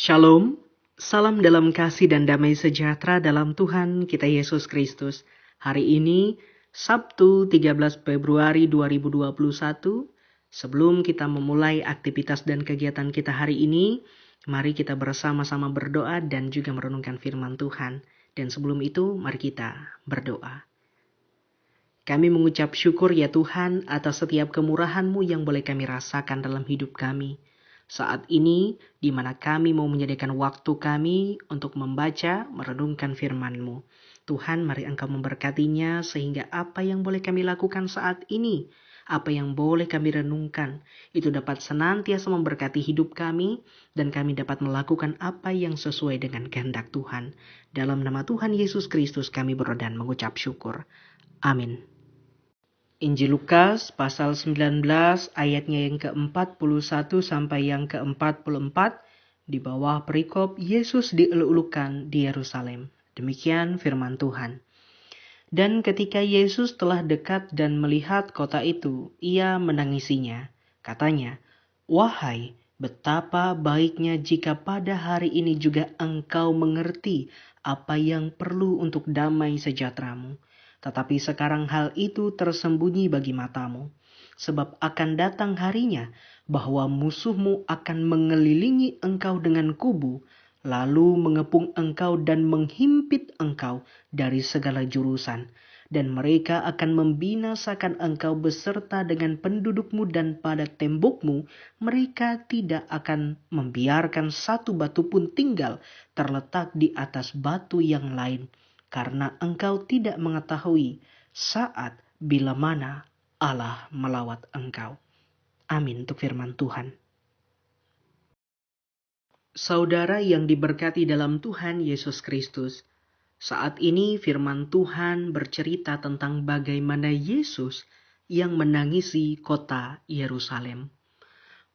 Shalom, salam dalam kasih dan damai sejahtera dalam Tuhan kita Yesus Kristus. Hari ini, Sabtu 13 Februari 2021, sebelum kita memulai aktivitas dan kegiatan kita hari ini, mari kita bersama-sama berdoa dan juga merenungkan firman Tuhan. Dan sebelum itu, mari kita berdoa. Kami mengucap syukur ya Tuhan atas setiap kemurahan-Mu yang boleh kami rasakan dalam hidup kami. Saat ini, di mana kami mau menyediakan waktu kami untuk membaca, merenungkan firman-Mu. Tuhan, mari Engkau memberkatinya sehingga apa yang boleh kami lakukan saat ini, apa yang boleh kami renungkan, itu dapat senantiasa memberkati hidup kami dan kami dapat melakukan apa yang sesuai dengan kehendak Tuhan. Dalam nama Tuhan Yesus Kristus kami berdoa dan mengucap syukur. Amin. Injil Lukas pasal 19 ayatnya yang ke-41 sampai yang ke-44 di bawah perikop Yesus dieluk-elukan di Yerusalem. Demikian firman Tuhan. Dan ketika Yesus telah dekat dan melihat kota itu, ia menangisinya. Katanya, "Wahai, betapa baiknya jika pada hari ini juga engkau mengerti apa yang perlu untuk damai sejahteramu. Tetapi sekarang hal itu tersembunyi bagi matamu. Sebab akan datang harinya bahwa musuhmu akan mengelilingi engkau dengan kubu, lalu mengepung engkau dan menghimpit engkau dari segala jurusan. Dan mereka akan membinasakan engkau beserta dengan pendudukmu dan pada tembokmu. Mereka tidak akan membiarkan satu batu pun tinggal terletak di atas batu yang lain. Karena engkau tidak mengetahui saat bila mana Allah melawat engkau." Amin untuk firman Tuhan. Saudara yang diberkati dalam Tuhan Yesus Kristus, saat ini firman Tuhan bercerita tentang bagaimana Yesus yang menangisi kota Yerusalem.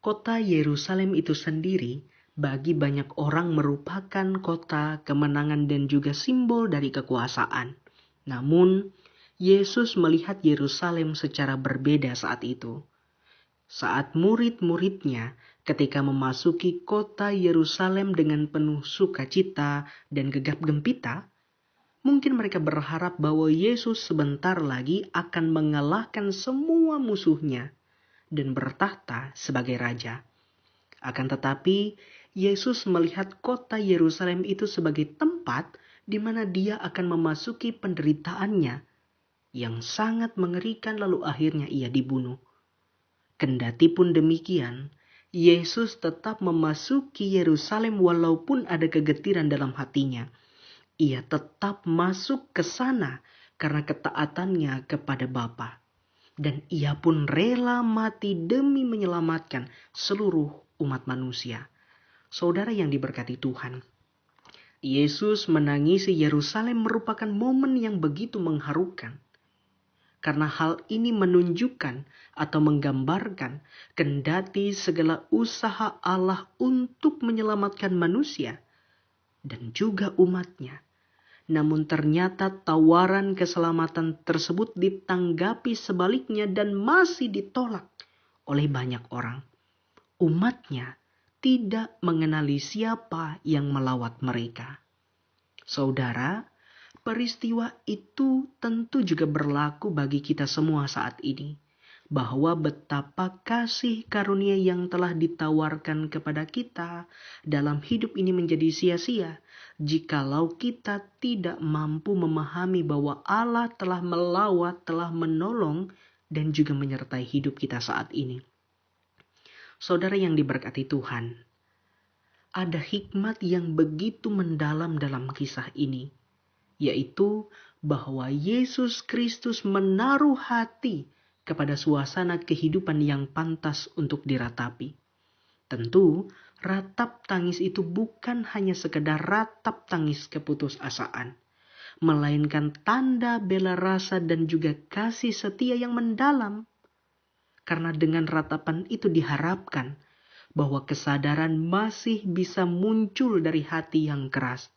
Kota Yerusalem itu sendiri bagi banyak orang merupakan kota kemenangan dan juga simbol dari kekuasaan. Namun, Yesus melihat Yerusalem secara berbeda saat itu. Saat murid-muridnya ketika memasuki kota Yerusalem dengan penuh sukacita dan gegap gempita, mungkin mereka berharap bahwa Yesus sebentar lagi akan mengalahkan semua musuhnya dan bertahta sebagai raja. Akan tetapi, Yesus melihat kota Yerusalem itu sebagai tempat di mana dia akan memasuki penderitaannya yang sangat mengerikan lalu akhirnya ia dibunuh. Kendati pun demikian, Yesus tetap memasuki Yerusalem walaupun ada kegetiran dalam hatinya. Ia tetap masuk ke sana karena ketaatannya kepada Bapa. Dan ia pun rela mati demi menyelamatkan seluruh umat manusia. Saudara yang diberkati Tuhan, Yesus menangisi Yerusalem merupakan momen yang begitu mengharukan. Karena hal ini menunjukkan atau menggambarkan kendati segala usaha Allah untuk menyelamatkan manusia dan juga umatnya. Namun ternyata tawaran keselamatan tersebut ditanggapi sebaliknya dan masih ditolak oleh banyak orang. Umatnya tidak mengenali siapa yang melawat mereka. Saudara, peristiwa itu tentu juga berlaku bagi kita semua saat ini. Bahwa betapa kasih karunia yang telah ditawarkan kepada kita dalam hidup ini menjadi sia-sia jikalau kita tidak mampu memahami bahwa Allah telah melawat, telah menolong dan juga menyertai hidup kita saat ini. Saudara yang diberkati Tuhan, ada hikmat yang begitu mendalam dalam kisah ini, yaitu bahwa Yesus Kristus menaruh hati kepada suasana kehidupan yang pantas untuk diratapi. Tentu, ratap tangis itu bukan hanya sekedar ratap tangis keputusasaan, melainkan tanda bela rasa dan juga kasih setia yang mendalam. Karena dengan ratapan itu diharapkan bahwa kesadaran masih bisa muncul dari hati yang keras.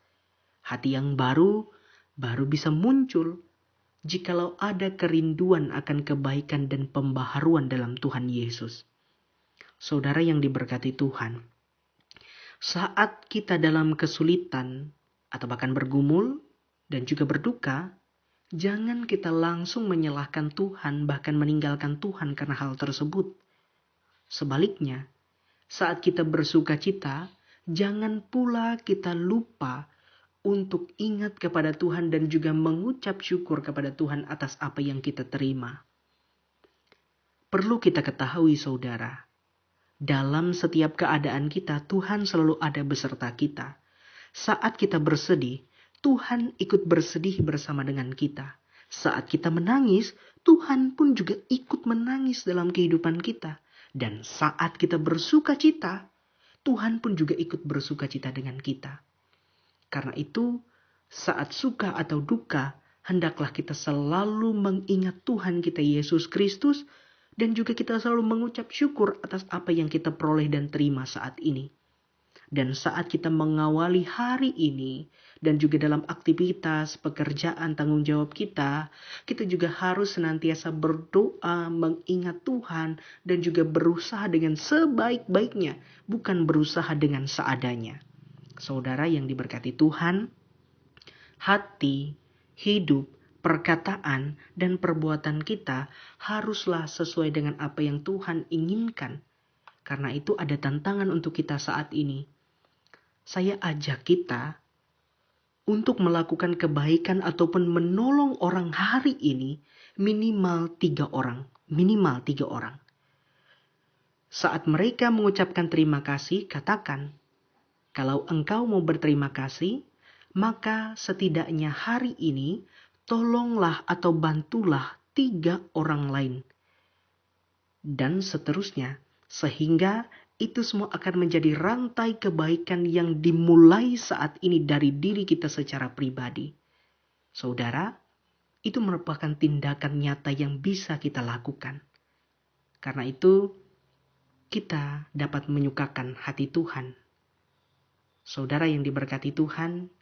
Hati yang baru bisa muncul jikalau ada kerinduan akan kebaikan dan pembaharuan dalam Tuhan Yesus. Saudara yang diberkati Tuhan, Saat kita dalam kesulitan atau bahkan bergumul dan juga berduka, jangan kita langsung menyalahkan Tuhan bahkan meninggalkan Tuhan karena hal tersebut. Sebaliknya, saat kita bersuka cita, jangan pula kita lupa untuk ingat kepada Tuhan dan juga mengucap syukur kepada Tuhan atas apa yang kita terima. Perlu kita ketahui, saudara, dalam setiap keadaan kita, Tuhan selalu ada beserta kita. Saat kita bersedih, Tuhan ikut bersedih bersama dengan kita. Saat kita menangis, Tuhan pun juga ikut menangis dalam kehidupan kita. Dan saat kita bersuka cita, Tuhan pun juga ikut bersuka cita dengan kita. Karena itu, saat suka atau duka, hendaklah kita selalu mengingat Tuhan kita Yesus Kristus, dan juga kita selalu mengucap syukur atas apa yang kita peroleh dan terima saat ini. Dan saat kita mengawali hari ini, dan juga dalam aktivitas, pekerjaan, tanggung jawab kita juga harus senantiasa berdoa, mengingat Tuhan, dan juga berusaha dengan sebaik-baiknya, bukan berusaha dengan seadanya. Saudara yang diberkati Tuhan, hati, hidup, perkataan, dan perbuatan kita haruslah sesuai dengan apa yang Tuhan inginkan. Karena itu ada tantangan untuk kita saat ini. Saya ajak kita untuk melakukan kebaikan ataupun menolong orang hari ini minimal 3 orang. Minimal 3 orang. Saat mereka mengucapkan terima kasih, katakan, kalau engkau mau berterima kasih, maka setidaknya hari ini tolonglah atau bantulah 3 orang lain. Dan seterusnya, sehingga itu semua akan menjadi rantai kebaikan yang dimulai saat ini dari diri kita secara pribadi. Saudara, itu merupakan tindakan nyata yang bisa kita lakukan. Karena itu, kita dapat menyukakan hati Tuhan. Saudara yang diberkati Tuhan,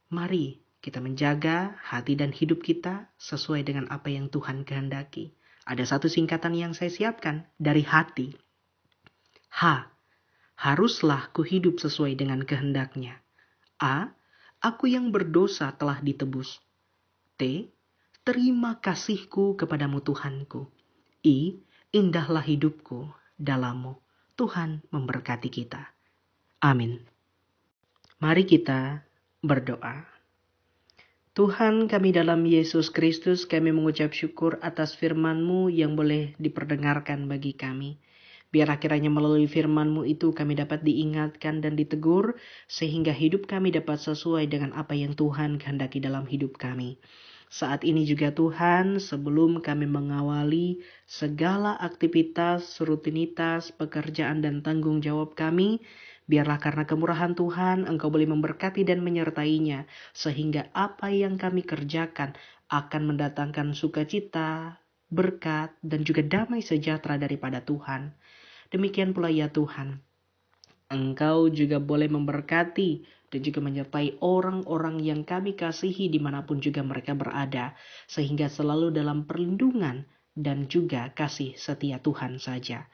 mari kita menjaga hati dan hidup kita sesuai dengan apa yang Tuhan kehendaki. Ada satu singkatan yang saya siapkan dari hati. H. Haruslah ku hidup sesuai dengan kehendaknya. A. Aku yang berdosa telah ditebus. T. Terima kasihku kepadamu Tuhanku. I. Indahlah hidupku dalam-Mu. Tuhan memberkati kita. Amin. Mari kita berdoa. Tuhan kami dalam Yesus Kristus, kami mengucap syukur atas firman-Mu yang boleh diperdengarkan bagi kami. Biarlah kiranya melalui firman-Mu itu kami dapat diingatkan dan ditegur, sehingga hidup kami dapat sesuai dengan apa yang Tuhan kehendaki dalam hidup kami. Saat ini juga Tuhan, sebelum kami mengawali segala aktivitas, rutinitas, pekerjaan dan tanggung jawab kami, biarlah karena kemurahan Tuhan Engkau boleh memberkati dan menyertainya, sehingga apa yang kami kerjakan akan mendatangkan sukacita, berkat, dan juga damai sejahtera daripada Tuhan. Demikian pula ya Tuhan, Engkau juga boleh memberkati dan juga menyertai orang-orang yang kami kasihi dimanapun juga mereka berada, sehingga selalu dalam perlindungan dan juga kasih setia Tuhan saja.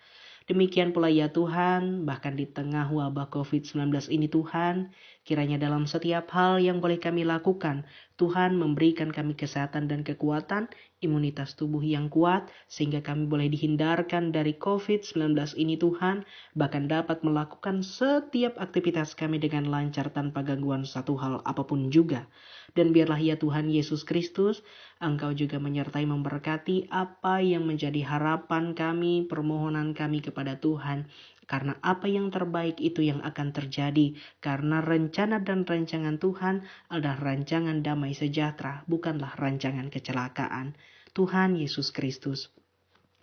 Demikian pula ya Tuhan, bahkan di tengah wabah COVID-19 ini Tuhan, kiranya dalam setiap hal yang boleh kami lakukan, Tuhan memberikan kami kesehatan dan kekuatan, imunitas tubuh yang kuat, sehingga kami boleh dihindarkan dari COVID-19 ini Tuhan, bahkan dapat melakukan setiap aktivitas kami dengan lancar tanpa gangguan satu hal apapun juga. Dan biarlah ya Tuhan Yesus Kristus, Engkau juga menyertai memberkati apa yang menjadi harapan kami, permohonan kami kepada Tuhan. Karena apa yang terbaik itu yang akan terjadi. Karena rencana dan rancangan Tuhan adalah rancangan damai sejahtera, bukanlah rancangan kecelakaan. Tuhan Yesus Kristus.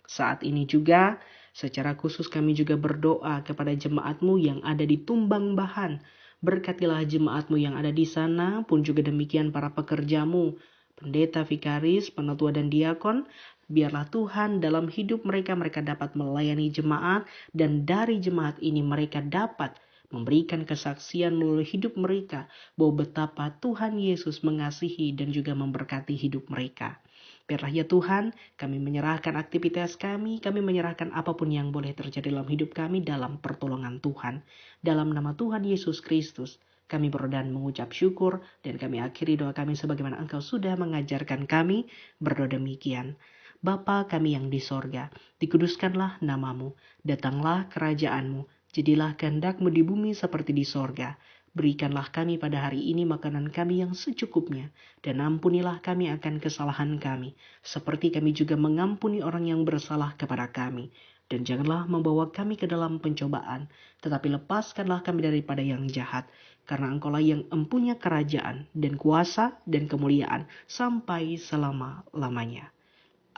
Saat ini juga, secara khusus kami juga berdoa kepada jemaat-Mu yang ada di Tumbang Bahan. Berkatilah jemaat-Mu yang ada di sana, pun juga demikian para pekerja-Mu, pendeta, vikaris, penatua dan diakon. Biarlah Tuhan dalam hidup mereka dapat melayani jemaat, dan dari jemaat ini mereka dapat memberikan kesaksian melalui hidup mereka bahwa betapa Tuhan Yesus mengasihi dan juga memberkati hidup mereka. Biarlah ya Tuhan, kami menyerahkan aktivitas kami menyerahkan apapun yang boleh terjadi dalam hidup kami dalam pertolongan Tuhan. Dalam nama Tuhan Yesus Kristus, kami berdoa dan mengucap syukur, dan kami akhiri doa kami sebagaimana Engkau sudah mengajarkan kami berdoa demikian. Bapa kami yang di sorga, dikuduskanlah namamu, datanglah kerajaanmu, jadilah kehendak-Mu di bumi seperti di sorga. Berikanlah kami pada hari ini makanan kami yang secukupnya, dan ampunilah kami akan kesalahan kami, seperti kami juga mengampuni orang yang bersalah kepada kami. Dan janganlah membawa kami ke dalam pencobaan, tetapi lepaskanlah kami daripada yang jahat, karena Engkaulah yang empunya kerajaan, dan kuasa, dan kemuliaan, sampai selama-lamanya.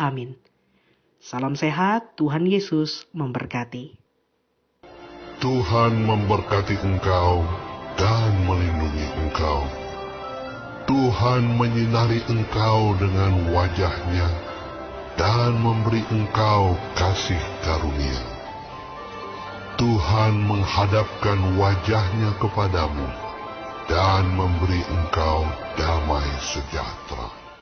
Amin. Salam sehat, Tuhan Yesus memberkati. Tuhan memberkati engkau dan melindungi engkau. Tuhan menyinari engkau dengan wajah-Nya dan memberi engkau kasih karunia. Tuhan menghadapkan wajah-Nya kepadamu dan memberi engkau damai sejahtera.